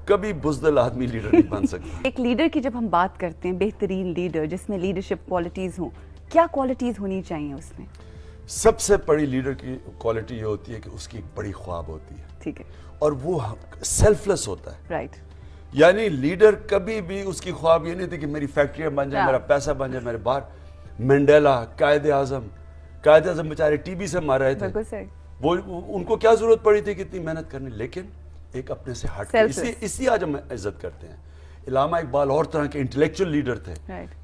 کبھی بزدل آدمی لیڈر نہیں بن سکتا. ایک لیڈر کی جب ہم بات کرتے ہیں، بہترین لیڈر جس میں لیڈرشپ کوالٹیز ہوں، کیا کوالٹیز ہونی چاہیے اس میں؟ سب سے بڑی لیڈر کی کوالٹی یہ ہوتی ہے کہ اس کی ایک بڑی خواب ہوتی ہے. ٹھیک ہے. اور وہ سیلف لیس ہوتا ہے. رائٹ. یعنی لیڈر کبھی بھی اس کی خواب یہ نہیں تھی کہ میری فیکٹریاں بن جائیں، میرا پیسہ بن جائے میرے باہر. منڈیلا، قائد اعظم بیچارے ٹی بی سے مار رہے تھے. وہ ان کو کیا ضرورت پڑی تھی کہ اتنی محنت کرنی، لیکن ایک اپنے سے ہٹ کے. اسی آج ہم عزت کرتے ہیں. علامہ اقبال اور طرح کے انٹلیکچوئل لیڈر تھے.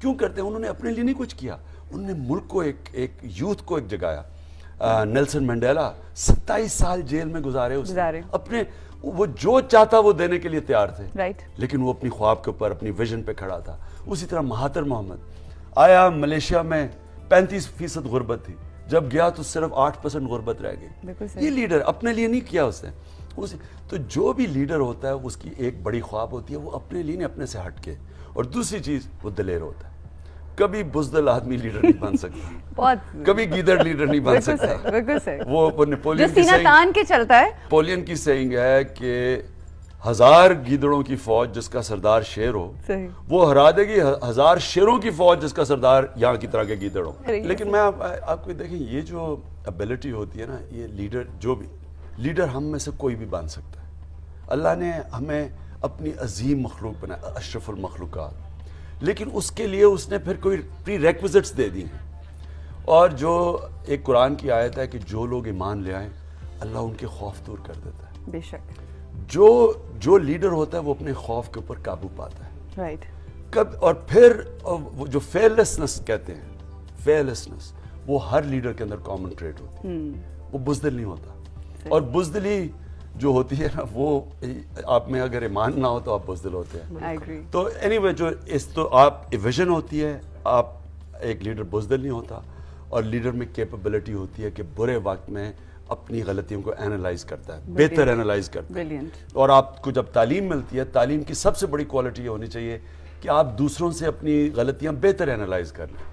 کیوں کرتے ہیں؟ انہوں نے اپنے لیے نہیں کچھ کیا، انہوں نے ملک کو ایک یوتھ کو ایک جگایا. نیلسن منڈیلا 27 سال جیل میں گزارے اس نے. اپنے وہ جو چاہتا وہ دینے کے لیے تیار تھے، لیکن وہ اپنی خواب کے اوپر اپنی ویژن پہ کھڑا تھا. اسی طرح مہاتر محمد آیا، ملیشیا میں 35% غربت تھی، جب گیا تو صرف 8% غربت رہ گئی. یہ لیڈر اپنے لیے نہیں کیا اس نے. تو جو بھی لیڈر ہوتا ہے اس کی ایک بڑی خواب ہوتی ہے، وہ اپنے لیے نہیں، اپنے سے ہٹ کے. اور دوسری چیز وہ دلیر ہوتا ہے. کبھی بزدل آدمی لیڈر نہیں بن سکتا، کبھی گیدڑ لیڈر نہیں بن سکتا. وہ نپولین کی سینگ ہے کہ 1000 گیدڑوں کی فوج جس کا سردار شیر ہو وہ ہرا دے گی 1000 شیروں کی فوج جس کا سردار یہاں کی طرح کے گیدڑ ہو. لیکن میں آپ کو دیکھیں، یہ جو ابیلٹی ہوتی ہے نا، یہ لیڈر، جو بھی لیڈر ہم میں سے کوئی بھی بن سکتا ہے. اللہ نے ہمیں اپنی عظیم مخلوق بنایا، اشرف المخلوقات، لیکن اس کے لیے اس نے پھر کوئی پری ریکوزٹس دے دی ہیں. اور جو ایک قرآن کی آیت ہے کہ جو لوگ ایمان لے آئیں اللہ ان کے خوف دور کر دیتا ہے. بے شک. جو لیڈر ہوتا ہے وہ اپنے خوف کے اوپر قابو پاتا ہے. رائٹ. اور پھر جو فیئرلیسنس کہتے ہیں، فیئرلیسنس وہ ہر لیڈر کے اندر کامن ٹریٹ ہوتی ہے. وہ بزدل نہیں ہوتا. اور بزدلی جو ہوتی ہے نا، وہ آپ میں اگر ایمان نہ ہو تو آپ بزدل ہوتے ہیں. تو اینی وے جو تو آپ ویژن ہوتی ہے، آپ ایک لیڈر بزدل نہیں ہوتا. اور لیڈر میں کیپیبلٹی ہوتی ہے کہ برے وقت میں اپنی غلطیوں کو اینالائز کرتا ہے، بہتر اینالائز کرتا ہے. اور آپ کو جب تعلیم ملتی ہے، تعلیم کی سب سے بڑی کوالٹی یہ ہونی چاہیے کہ آپ دوسروں سے اپنی غلطیاں بہتر اینالائز کر لیں.